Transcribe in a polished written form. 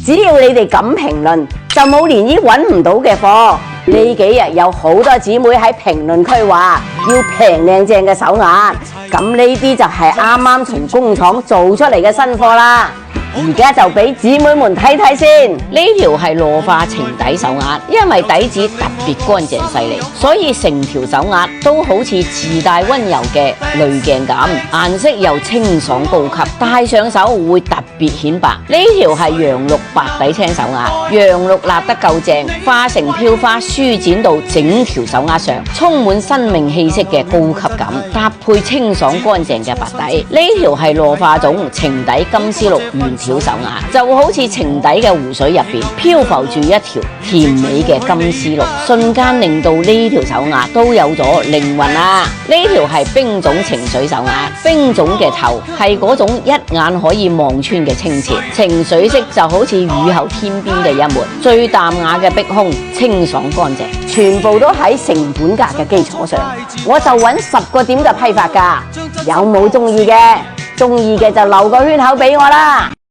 只要你哋敢評論，就冇漣漪揾唔到嘅貨。呢幾日有好多姊妹喺評論區話要平靚正嘅手鐲，咁呢啲就係啱啱從工廠做出嚟嘅新貨啦。而家就俾姊妹們睇睇先，呢條係螺化情底手鐲，因為底子特別乾淨細膩，所以成條手鐲都好似自帶溫柔嘅濾鏡咁，顏色又清爽高級，戴上手會特別顯白。呢條係楊綠白底青手鐲，楊綠立得夠正，化成飄花舒展到整條手鐲上，充滿生命氣息嘅高級感，搭配清爽乾淨嘅白底。呢條係螺化種情底金絲綠圓條手鐲，就好似情底嘅湖水入邊漂浮住一條甜美嘅金絲綠，瞬間令到呢條手鐲都有咗靈魂啊！呢條係冰種情水手鐲，冰種嘅頭係嗰種一眼可以望穿嘅清澈，情水色就好似雨後天邊嘅一抹，最淡雅嘅碧空，清爽乾淨，全部都喺成本價嘅基礎上，我就揾10個點嘅批發價，有冇中意嘅？中意嘅就留個圈口俾我啦！